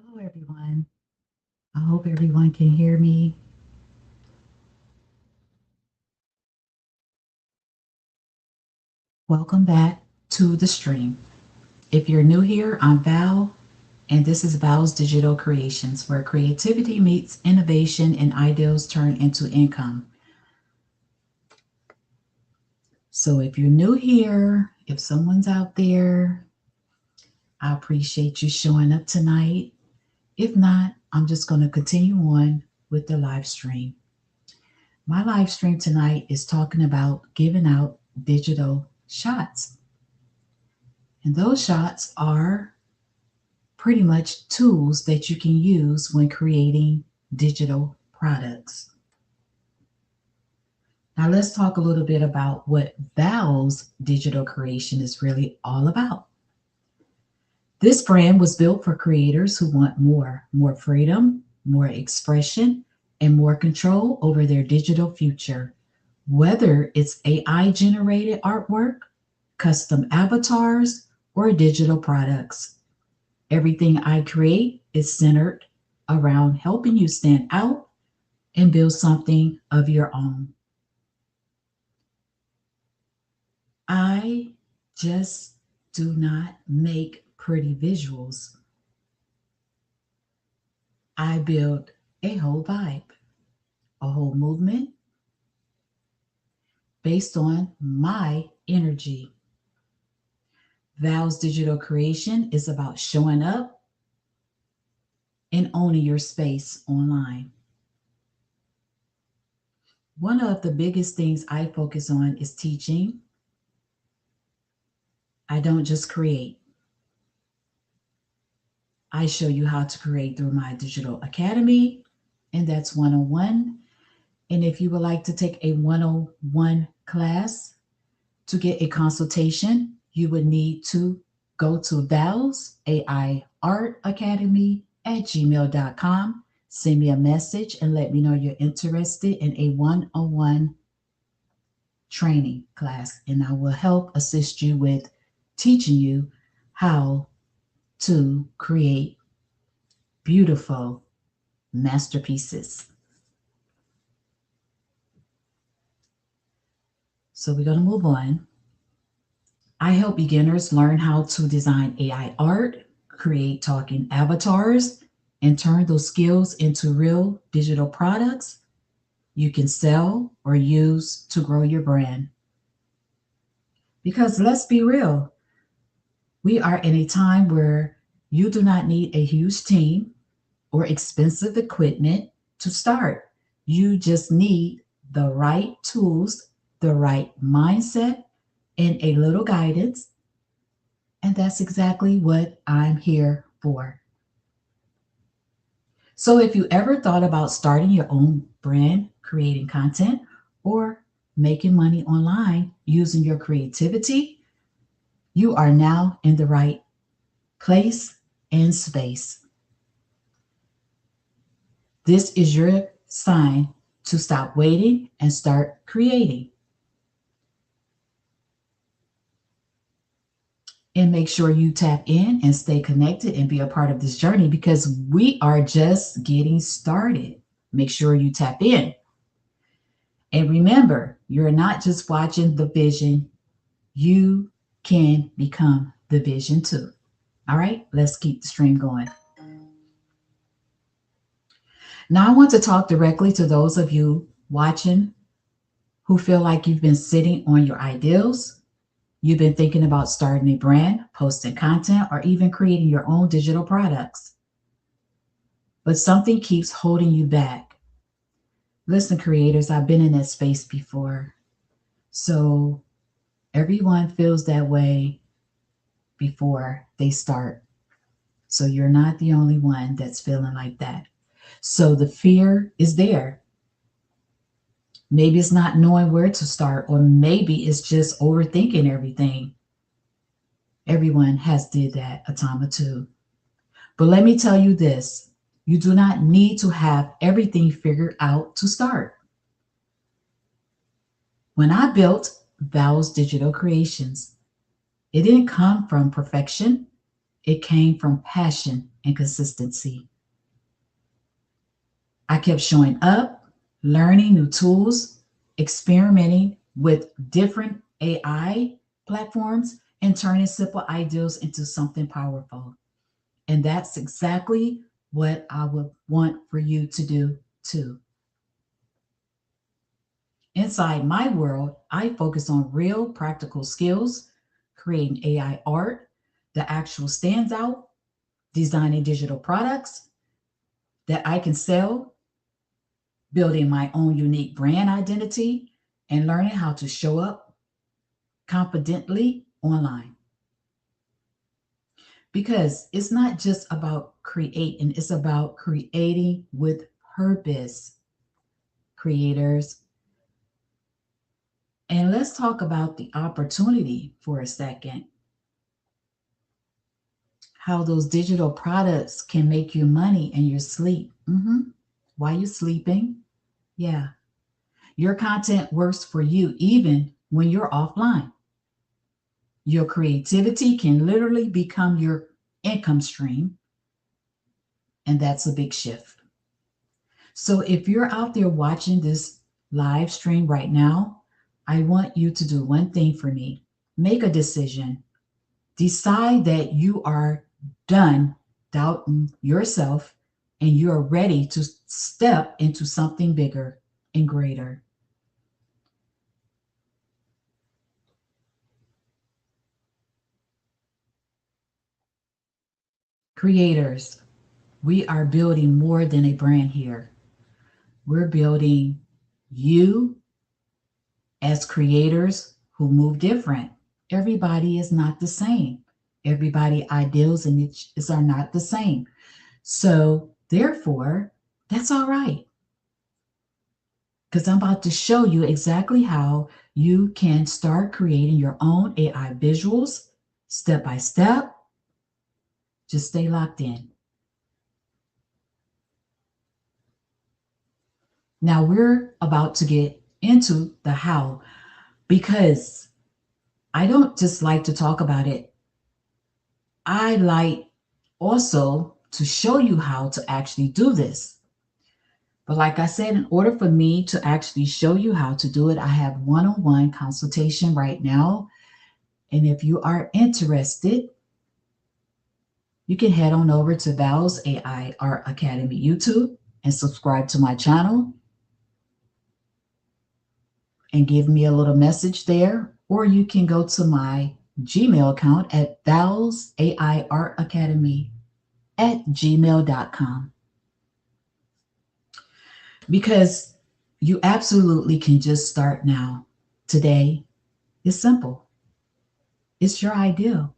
Hello, everyone. I hope everyone can hear me. Welcome back to the stream. If you're new here, I'm Val, and this is Val's Digital Creations, where creativity meets innovation and ideals turn into income. So if you're new here, if someone's out there, I appreciate you showing up tonight. If not, I'm just going to continue on with the live stream. My live stream tonight is talking about giving out digital shots. And those shots are pretty much tools that you can use when creating digital products. Now, let's talk a little bit about what Val's digital creation is really all about. This brand was built for creators who want more freedom, more expression, and more control over their digital future. Whether it's AI generated artwork, custom avatars, or digital products, everything I create is centered around helping you stand out and build something of your own. I just do not make pretty visuals. I build a whole vibe, a whole movement based on my energy. Val's digital creation is about showing up and owning your space online. One of the biggest things I focus on is teaching. I don't just create. I show you how to create through my digital academy, and that's 101. And if you would like to take a 101 class to get a consultation, you would need to go to Val's AI Art Academy at gmail.com. Send me a message and let me know you're interested in a 101 training class, and I will help assist you with teaching you how to create beautiful masterpieces. So we're going to move on. I help beginners learn how to design AI art, create talking avatars, and turn those skills into real digital products you can sell or use to grow your brand. Because let's be real, we are in a time where you do not need a huge team or expensive equipment to start. You just need the right tools, the right mindset, and a little guidance. And that's exactly what I'm here for. So if you ever thought about starting your own brand, creating content, or making money online using your creativity, you are now in the right place and space. This is your sign to stop waiting and start creating. And make sure you tap in and stay connected and be a part of this journey because we are just getting started. Make sure you tap in. And remember, you're not just watching the vision, you can become the vision too. All right, let's keep the stream going. Now, I want to talk directly to those of you watching who feel like you've been sitting on your ideals. You've been thinking about starting a brand, posting content, or even creating your own digital products. But something keeps holding you back. Listen, creators, I've been in that space before. So everyone feels that way before they start. So you're not the only one that's feeling like that. So the fear is there. Maybe it's not knowing where to start, or maybe it's just overthinking everything. Everyone has did that a time or two. But let me tell you this, you do not need to have everything figured out to start. When I built Val's Digital Creations, it didn't come from perfection. It came from passion and consistency. I kept showing up, learning new tools, experimenting with different AI platforms, and turning simple ideas into something powerful. And that's exactly what I would want for you to do too. Inside my world, I focus on real practical skills, creating AI art that actual stands out, designing digital products that I can sell, building my own unique brand identity, and learning how to show up confidently online. Because it's not just about creating, it's about creating with purpose, creators. And let's talk about the opportunity for a second. How those digital products can make you money in your sleep. While you're sleeping, yeah. Your content works for you even when you're offline. Your creativity can literally become your income stream, and that's a big shift. So if you're out there watching this live stream right now, I want you to do one thing for me. Make a decision. Decide that you are done doubting yourself and you are ready to step into something bigger and greater. Creators, we are building more than a brand here. We're building you as creators who move different. Everybody is not the same. Everybody ideals and niches are not the same. So therefore, that's all right. Because I'm about to show you exactly how you can start creating your own AI visuals step by step. Just stay locked in. Now we're about to get into the how because I don't just like to talk about it. I like also to show you how to actually do this. But like I said, in order for me to actually show you how to do it, I have one-on-one consultation right now. And if you are interested, you can head on over to Val's AI Art Academy YouTube and subscribe to my channel and give me a little message there. Or you can go to my Gmail account at Val's AI Art Academy at gmail.com. Because you absolutely can just start now. Today is simple. It's your ideal.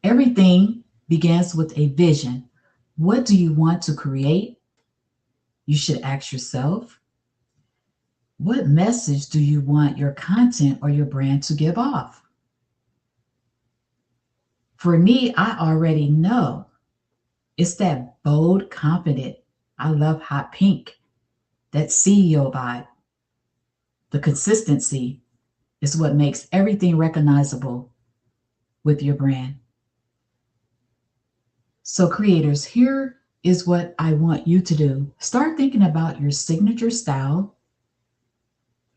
Everything begins with a vision. What do you want to create? You should ask yourself, what message do you want your content or your brand to give off? For me, I already know it's that bold, confident, I love hot pink, that CEO vibe. The consistency is what makes everything recognizable with your brand. So, creators, here is what I want you to do. Start thinking about your signature style.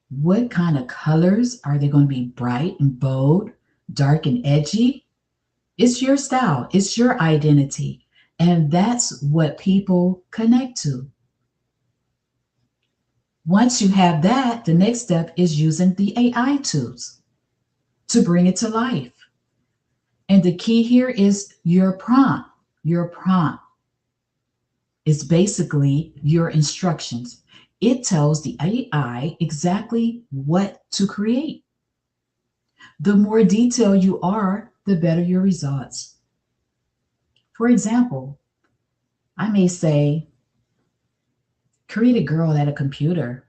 What kind of colors are they going to be? Bright and bold, dark and edgy? It's your style, it's your identity. And that's what people connect to. Once you have that, the next step is using the AI tools to bring it to life. And the key here is your prompt. Your prompt is basically your instructions. It tells the AI exactly what to create. The more detailed you are, the better your results. For example, I may say, create a girl at a computer,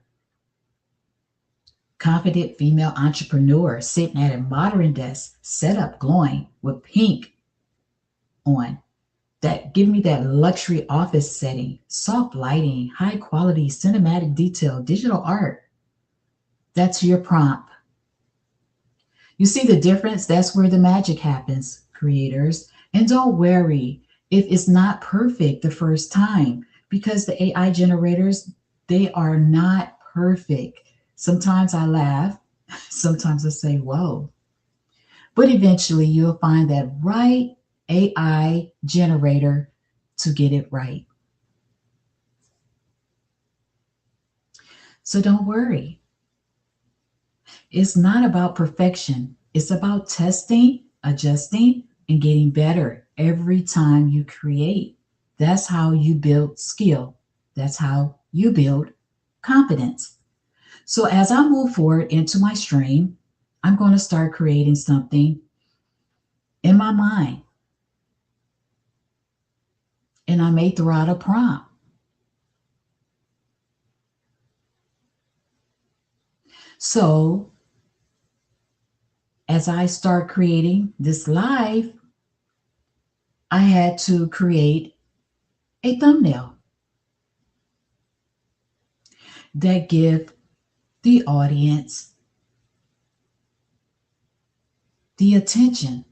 confident female entrepreneur sitting at a modern desk, set up glowing with pink on. That give me that luxury office setting, soft lighting, high quality cinematic detail, digital art. That's your prompt. You see the difference? That's where the magic happens, creators. And don't worry if it's not perfect the first time, because the AI generators, they are not perfect. Sometimes I laugh, sometimes I say, whoa. But eventually you'll find that right AI generator to get it right. So don't worry. It's not about perfection. It's about testing, adjusting, and getting better every time you create. That's how you build skill. That's how you build confidence. So as I move forward into my stream, I'm going to start creating something in my mind. And I may throw out a prompt. So as I start creating this live, I had to create a thumbnail that give the audience the attention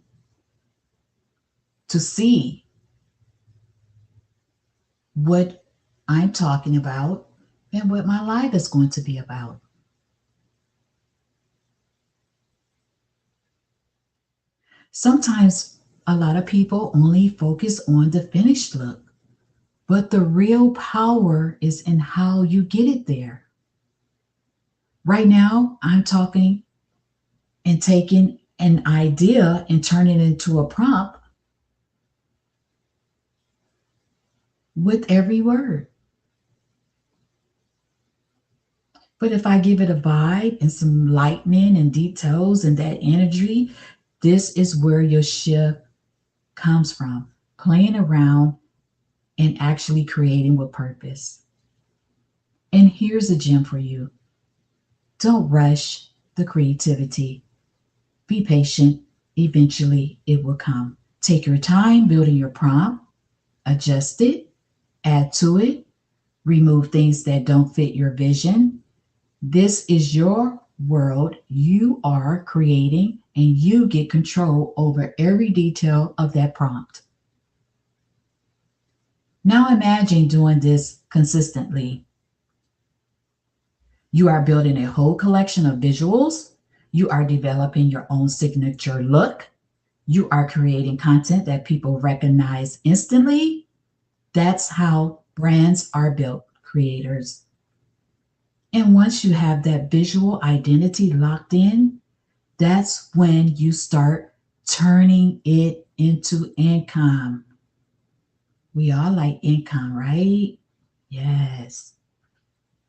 to see what I'm talking about and what my live is going to be about. Sometimes a lot of people only focus on the finished look, but the real power is in how you get it there. Right now, I'm talking and taking an idea and turning it into a prompt with every word. But if I give it a vibe and some lightning and details and that energy, this is where your shift comes from. Playing around and actually creating with purpose. And here's a gem for you: don't rush the creativity. Be patient. Eventually, it will come. Take your time building your prompt, adjust it, add to it, remove things that don't fit your vision. This is your world you are creating, and you get control over every detail of that prompt. Now imagine doing this consistently. You are building a whole collection of visuals. You are developing your own signature look. You are creating content that people recognize instantly. That's how brands are built, creators. And once you have that visual identity locked in, that's when you start turning it into income. We all like income, right? Yes.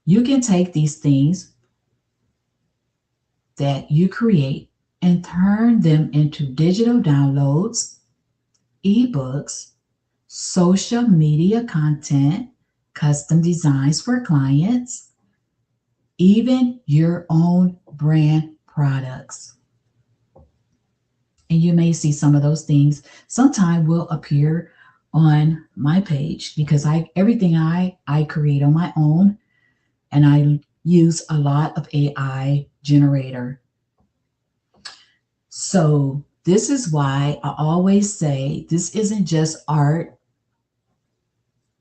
You can take these things that you create and turn them into digital downloads, ebooks, social media content, custom designs for clients, even your own brand products. And you may see some of those things sometime will appear on my page, because I everything I create on my own, and I use a lot of AI generator. So this is why I always say this isn't just art,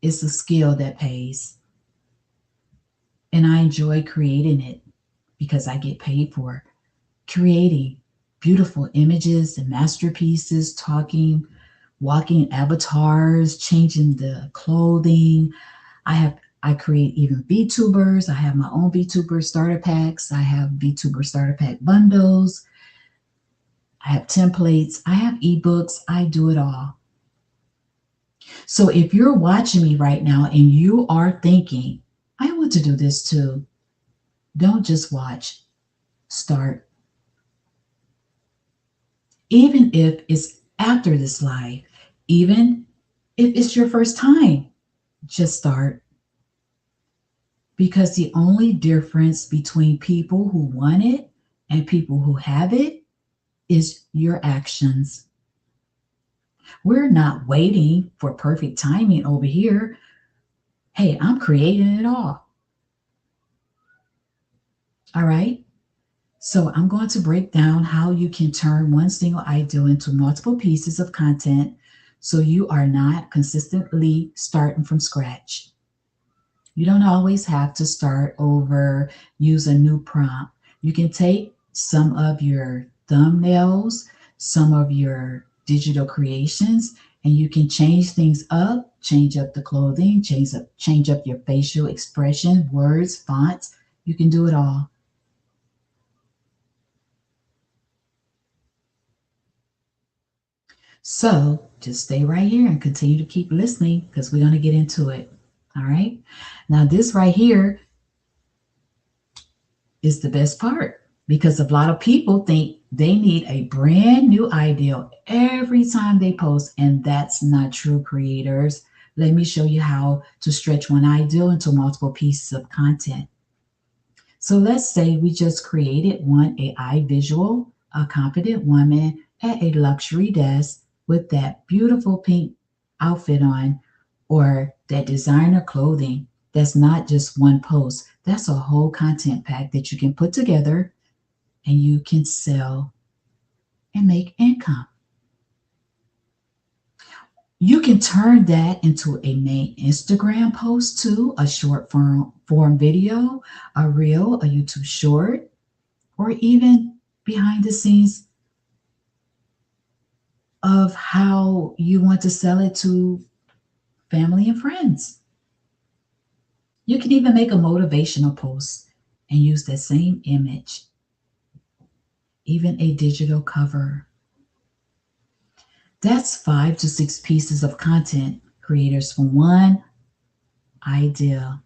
it's a skill that pays. And I enjoy creating it because I get paid for creating beautiful images and masterpieces, talking, walking avatars, changing the clothing. I create even VTubers. I have my own VTuber starter packs. I have VTuber starter pack bundles. I have templates. I have ebooks. I do it all. So if you're watching me right now and you are thinking, I want to do this too, don't just watch, start. Even if it's after this live, even if it's your first time, just start. Because the only difference between people who want it and people who have it is your actions. We're not waiting for perfect timing over here. Hey, I'm creating it all. All right. So I'm going to break down how you can turn one single idea into multiple pieces of content So you are not consistently starting from scratch. You don't always have to start over, use a new prompt. You can take some of your thumbnails, some of your digital creations, and you can change things up, change up the clothing, change up your facial expression, words, fonts. You can do it all. So just stay right here and continue to keep listening because we're going to get into it. All right. Now, this right here is the best part because a lot of people think they need a brand new idea every time they post, and that's not true, creators. Let me show you how to stretch one idea into multiple pieces of content. So let's say we just created one AI visual, a confident woman at a luxury desk with that beautiful pink outfit on, or that designer clothing. That's not just one post. That's a whole content pack that you can put together and you can sell and make income. You can turn that into a main Instagram post too, a short form video, a reel, a YouTube short, or even behind the scenes of how you want to sell it to family and friends. You can even make a motivational post and use that same image, even a digital cover. That's 5 to 6 pieces of content creators from one idea.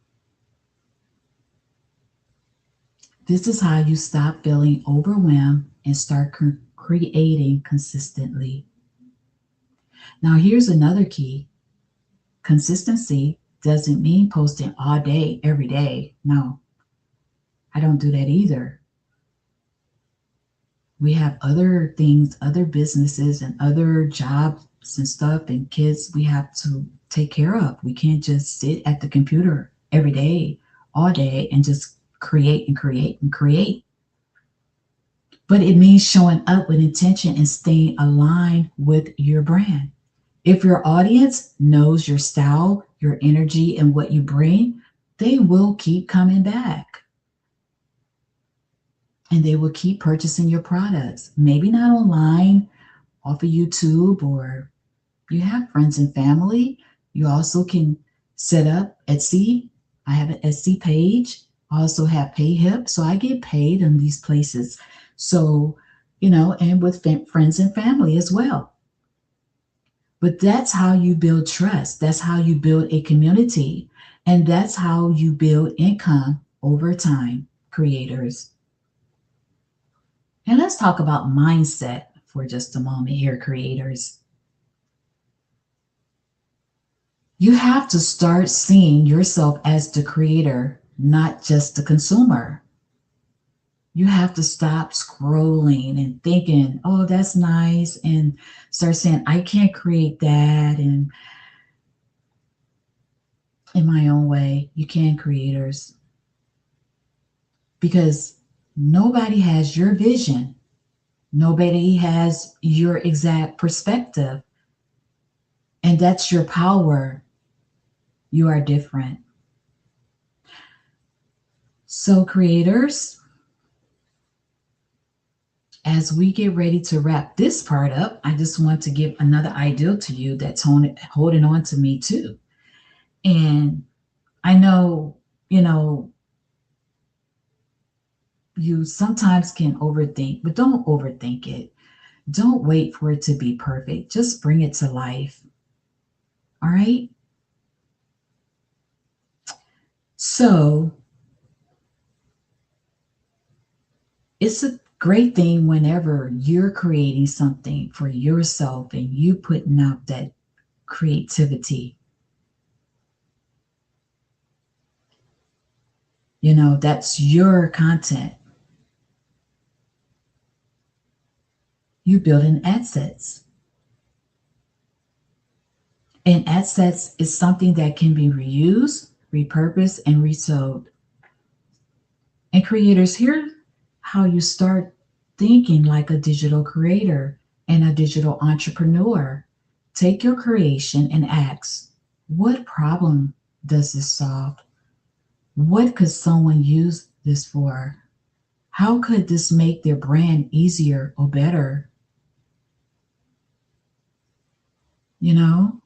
This is how you stop feeling overwhelmed and start creating consistently. Now, here's another key: consistency doesn't mean posting all day, every day. No, I don't do that either. We have other things, other businesses, and other jobs and stuff, and kids we have to take care of. We can't just sit at the computer every day, all day, and just create and create and create. But it means showing up with intention and staying aligned with your brand. If your audience knows your style, your energy, and what you bring, they will keep coming back and they will keep purchasing your products. Maybe not online, off of YouTube, or you have friends and family. You also can set up Etsy. I have an Etsy page. I also have PayHip. So I get paid in these places. So, and with friends and family as well. But that's how you build trust. That's how you build a community. And that's how you build income over time, creators. And let's talk about mindset for just a moment here, creators. You have to start seeing yourself as the creator, not just the consumer. You have to stop scrolling and thinking, oh, that's nice, and start saying, I can't create that. And in my own way, you can, creators, because nobody has your vision. Nobody has your exact perspective. And that's your power. You are different. So, creators, as we get ready to wrap this part up, I just want to give another idea to you that's holding on to me too. And I know, you sometimes can overthink, but don't overthink it. Don't wait for it to be perfect. Just bring it to life. All right. So, it's a great thing whenever you're creating something for yourself and you putting out that creativity. That's your content. You building assets. And assets is something that can be reused, repurposed, and resold. And creators, here's how you start thinking like a digital creator and a digital entrepreneur. Take your creation and ask, what problem does this solve? What could someone use this for? How could this make their brand easier or better? You know,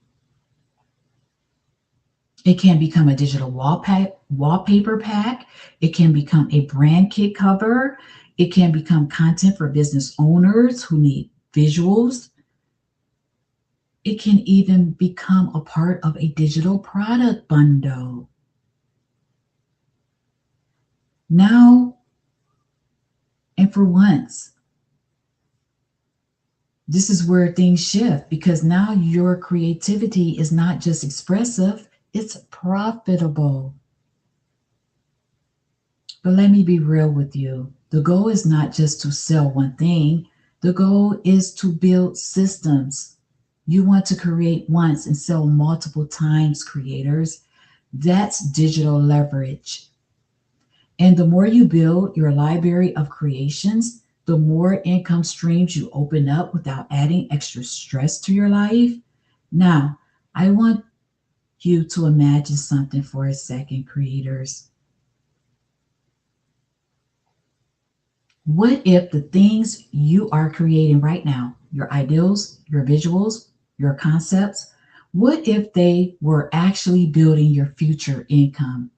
it can become a digital wallpaper pack. It can become a brand kit cover. It can become content for business owners who need visuals. It can even become a part of a digital product bundle. Now, and for once, this is where things shift because now your creativity is not just expressive, it's profitable. But let me be real with you. The goal is not just to sell one thing, the goal is to build systems. You want to create once and sell multiple times, creators. That's digital leverage. And the more you build your library of creations, the more income streams you open up without adding extra stress to your life. Now, I want you to imagine something for a second, creators. What if the things you are creating right now, your ideals, your visuals, your concepts, what if they were actually building your future income?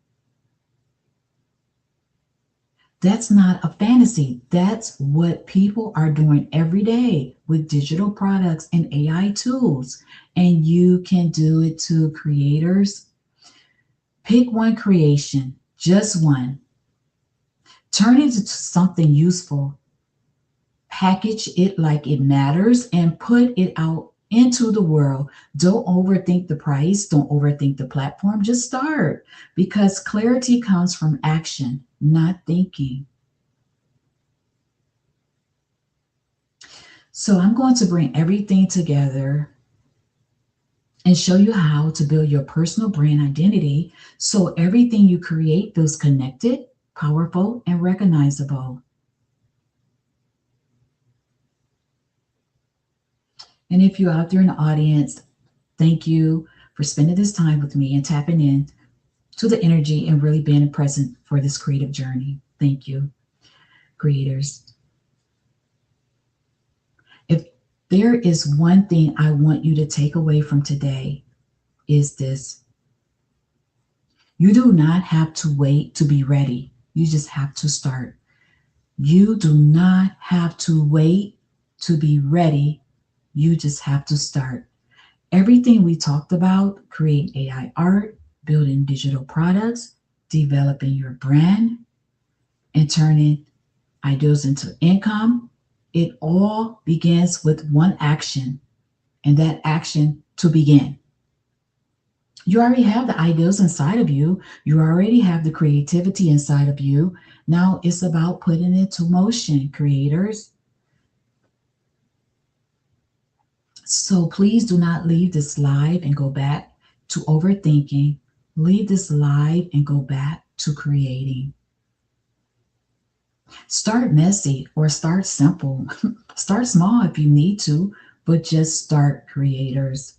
That's not a fantasy. That's what people are doing every day with digital products and AI tools. And you can do it too, creators. Pick one creation, just one. Turn it into something useful. Package it like it matters and put it out into the world. Don't overthink the price. Don't overthink the platform. Just start because clarity comes from action, not thinking. So I'm going to bring everything together and show you how to build your personal brand identity so everything you create feels connected, powerful, and recognizable. And if you're out there in the audience, thank you for spending this time with me and tapping in to the energy and really being present for this creative journey. Thank you, creators. If there is one thing I want you to take away from today, is this: you do not have to wait to be ready. You just have to start. You do not have to wait to be ready. You just have to start. Everything we talked about, creating AI art, building digital products, developing your brand, and turning ideas into income, it all begins with one action, and that action to begin. You already have the ideas inside of you. You already have the creativity inside of you. Now it's about putting it to motion, creators. So please do not leave this live and go back to overthinking. Leave this live and go back to creating. Start messy or start simple. Start small if you need to, but just start, creators.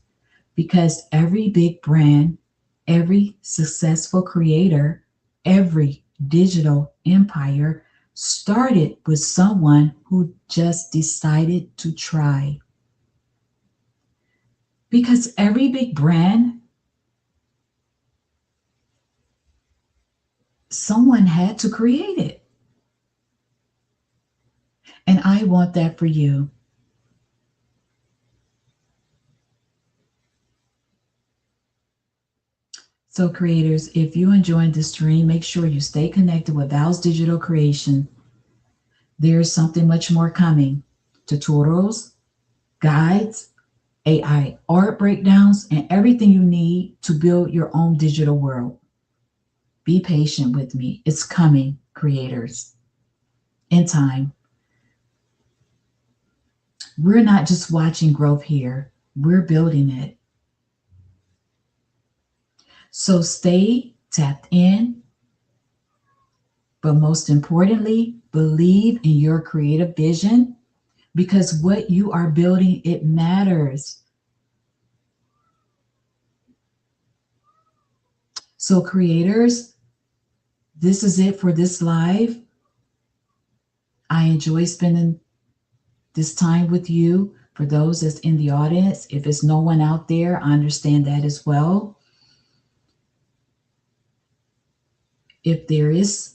Because every big brand, every successful creator, every digital empire started with someone who just decided to try. Because every big brand, someone had to create it. And I want that for you. So, creators, if you enjoyed this stream, make sure you stay connected with Val's Digital Creation. There's something much more coming: tutorials, guides, AI art breakdowns, and everything you need to build your own digital world. Be patient with me. It's coming, creators, in time. We're not just watching growth here, we're building it. So stay tapped in, but most importantly, believe in your creative vision because what you are building, it matters. So creators, this is it for this live. I enjoy spending this time with you. For those that's in the audience, if it's no one out there, I understand that as well. If there is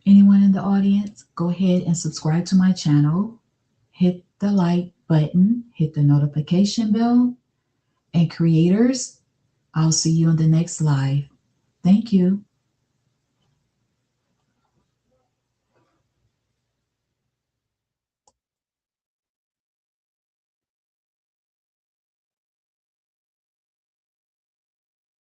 anyone in the audience, go ahead and subscribe to my channel. Hit the like button, hit the notification bell. And creators, I'll see you in the next live. Thank you.